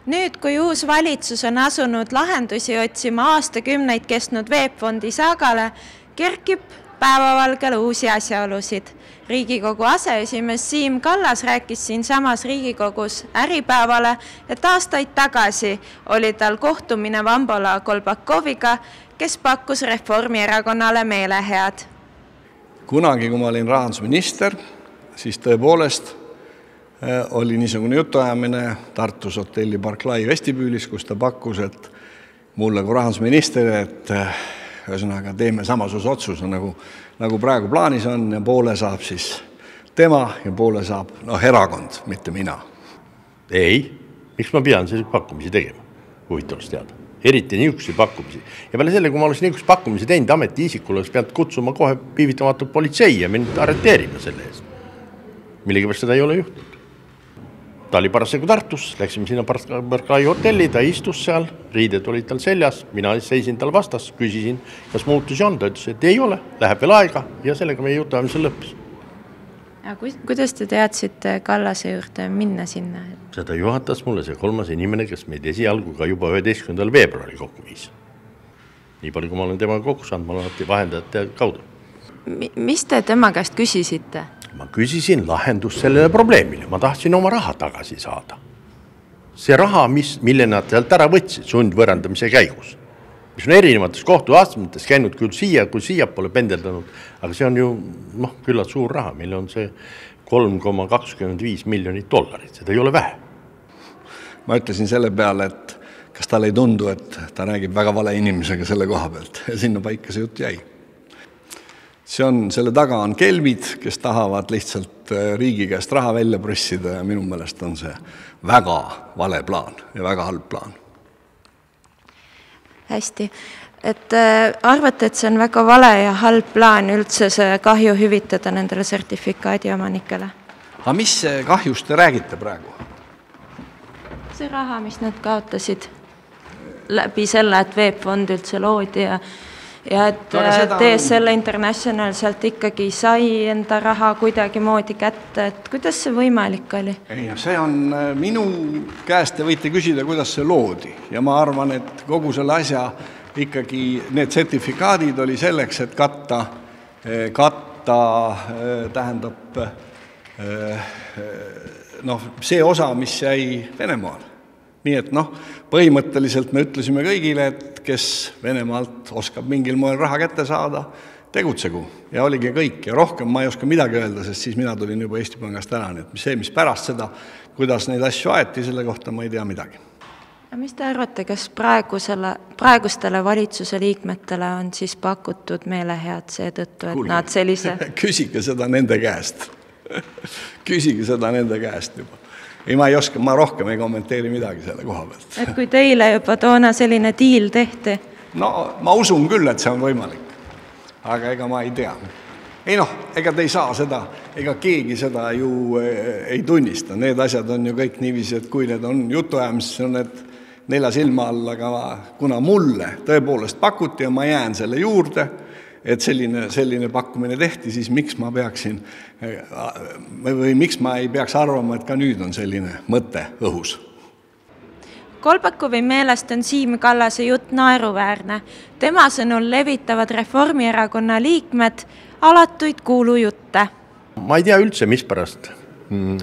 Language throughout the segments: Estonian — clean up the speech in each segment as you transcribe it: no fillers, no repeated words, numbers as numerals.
Nüüd, kui uus valitsus on asunud lahendusi otsima aastakümneid kestnud VEB-fondi saagale, kerkib päevavalgele uusi asjaolusid. Riigikogu aseesimees Siim Kallas rääkis siinsamas Riigikogus Äripäevale, et aastaid tagasi oli tal kohtumine Vambola Kolbakoviga, kes pakkus Reformierakonnale meelehead. Kunagi, kui ma olin rahandusminister, siis tõepoolest oli niisugune jutuajamine Tartus hotelli Barclay vestibüülis, kus ta pakkus, et mulle kui rahandusminister, et ühesõnaga teeme samasuguse otsuse, nagu praegu plaanis on, ja poole saab siis tema ja poole saab erakond, mitte mina. Ei, miks ma pean selliseid pakkumisi tegema? Huvitavast teada. Eriti niisuguseid pakkumisi. Ja peale selle, kui ma oleks niisuguseid pakkumisi teinud, ametiisikul oleks peanud kutsuma kohe viivitamatult politsei ja mind arreteerima selle eest. Millegipärast seda ei ole juhtunud. Ta oli parasjagu Tartus, läksime sinna Barclay hotelli, ta istus seal, riided olid tal seljas, mina seisin tal vastas, küsisin, kas muutusi on, ta ütles, et ei ole, läheb veel aega ja sellega meie jutuajamisel lõppes. Kuidas te teadsite Kallase juurde minna sinna? Seda juhatas mulle see kolmas inimene, kes meid esialgu ka juba 11. veebruari kokku viis. Nii palju, kui ma olen temaga kokku saanud, ma olen alati vahendajate kaudu. Mis te tema käest küsisite? Ma küsisin lahendust sellele probleemile. Ma tahtsin oma raha tagasi saada. See raha, mille nad sealt ära võtsid sundvõõrandamise käigus, mis on erinevates kohtuastmetes käinud küll siia, kui siia pole pendeldanud, aga see on ju küllalt suur raha, mille on see 3,25 miljonit dollarit, seda ei ole vähe. Ma ütlesin selle peale, et kas tal ei tundu, et ta räägib väga vale inimesega selle koha pealt ja sinna paika see jutt jäi. Selle taga on kelmid, kes tahavad lihtsalt riigi käest raha välja pressida ja minu meelest on see väga vale plaan ja väga halb plaan. Hästi. Arvate, et see on väga vale ja halb plaan üldse see kahju hüvitada nendele sertifikaadi omanikele? Aga mis kahjust te räägite praegu? See raha, mis nad kaotasid läbi selle, et VEB-fond üldse loodi ja et TSL International sealt ikkagi sai enda raha kuidagi moodi kätte, et kuidas see võimalik oli? See on minu käest, te võite küsida, kuidas see loodi. Ja ma arvan, et kogu selle asja ikkagi need sertifikaadid oli selleks, et katta tähendab see osa, mis jäi Venemaale. Nii et põhimõtteliselt me ütlesime kõigile, et kes Venemaalt oskab mingil moel raha kätte saada, tegutsegu. Ja oligi kõik. Ja rohkem ma ei oska midagi öelda, sest siis mina tulin juba Eesti Pangast ära. Nii et see, mis pärast seda, kuidas neid asju aeti, selle kohta ma ei tea midagi. Ja mis te arvate, kas praegustele valitsuse liikmetele on siis pakutud meelehead seetõttu, et nad sellise... Küsige seda nende käest. Küsige seda nende käest juba. Ei, ma ei oska, ma rohkem ei kommenteeri midagi selle koha pealt. Et kui teile juba toona selline diil tehti? Ma usun küll, et see on võimalik. Aga ega ma ei tea. Ei ega te ei saa seda, ega keegi seda ju ei tunnista. Need asjad on ju kõik niiviisi, et kui need on jutuajamises, on need 4 silma all, aga kuna mulle tõepoolest pakuti ja ma jään selle juurde, et selline pakkumine tehti, siis miks ma peaksin või miks ma ei peaks arvama, et ka nüüd on selline mõte õhus. Kolbakovi meelest on Siim Kallase jutt naeruväärne. Tema sõnul levitavad Reformierakonna liikmed alatuid kuulujutte. Ma ei tea üldse, mispärast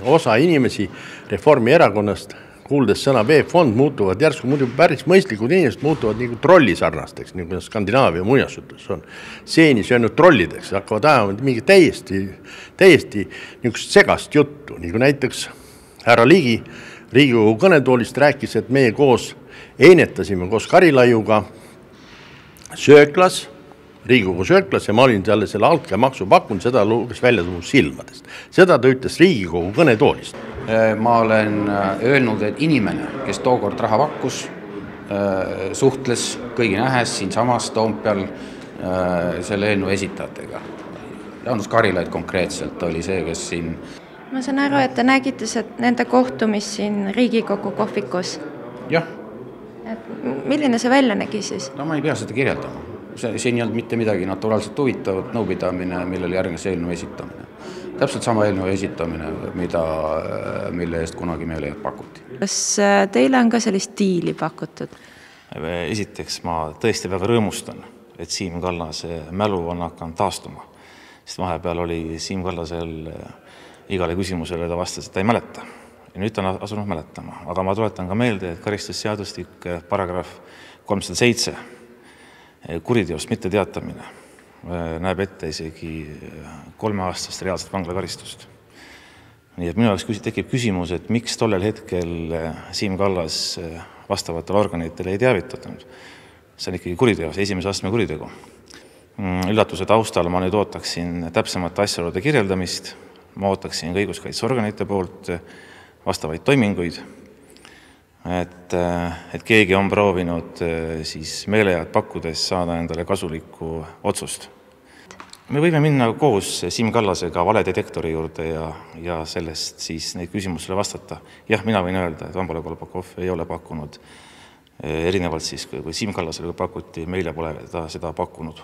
osa inimesi Reformierakonnast kuuldes sõna VEB-fond muutuvad järsku, muidu päris mõistlikud inimesed muutuvad nagu trollisarnasteks, nagu Skandinaavia muinasjutus on. Seeni söönud trollideks, hakkavad ajama mingi täiesti segast juttu, nagu näiteks härra Ligi Riigikogu kõnetoolist rääkis, et meie koos einetasime koos Karilaiuga sööklas, Riigikogu sööklas ja ma olin talle selle altkäemaksu pakkunud, seda luges välja mu silmadest. Seda ta ütles Riigikogu kõnetoolist. Ma olen öelnud, et inimene, kes tookord raha pakkus, suhtles kõigi nähes siin samas Toompeal selle eelnõu esitajatega. Jaanus Karilaid konkreetselt oli see, kes siin... Ma saan aru, et te nägite nende kohtumist siin Riigikogu kohvikus. Jah. Milline see välja nägi siis? No ma ei pea seda kirjeldama. Siin ei olnud mitte midagi naturaalselt huvitavat nõupidamine, millel järgnes eelnõu esitamine. Täpselt sama eelnõu esitamine, mille eest kunagi meile pakuti. Kas teile on ka sellist diili pakutud? Esiteks ma tõesti väga rõõmustan, et Siim Kallase mälu on hakanud taastuma. Sest vahepeal oli Siim Kallasel igale küsimusele ta vastas, et ta ei mäleta. Ja nüüd ta on asunud mäletama. Aga ma tuletan ka meelde, et karistusseadustik paragrahv 307 kuriteost mitte teatamine näeb ette isegi 3-aastast reaalset vanglakaristust. Nii et minu jaoks tekib küsimus, et miks tollel hetkel Siim Kallas vastavatele organitele ei teavitatud. See on ikkagi kuriteos, esimese astme kuritegu. Üllatuse taustal ma nüüd ootaksin täpsemate asjaolude kirjeldamist, ma ootaksin ka õiguskaitseorganite poolt vastavaid toiminguid, et keegi on proovinud siis meelehead pakkudes saada endale kasulikku otsust. Me võime minna koos Siim Kallasega valedetektori juurde ja sellest siis neid küsimusele vastata. Jah, mina võin öelda, et Vambole Kolpakov ei ole pakkunud, erinevalt siis, kui Siim Kallasele pakuti, meile pole ta seda pakkunud.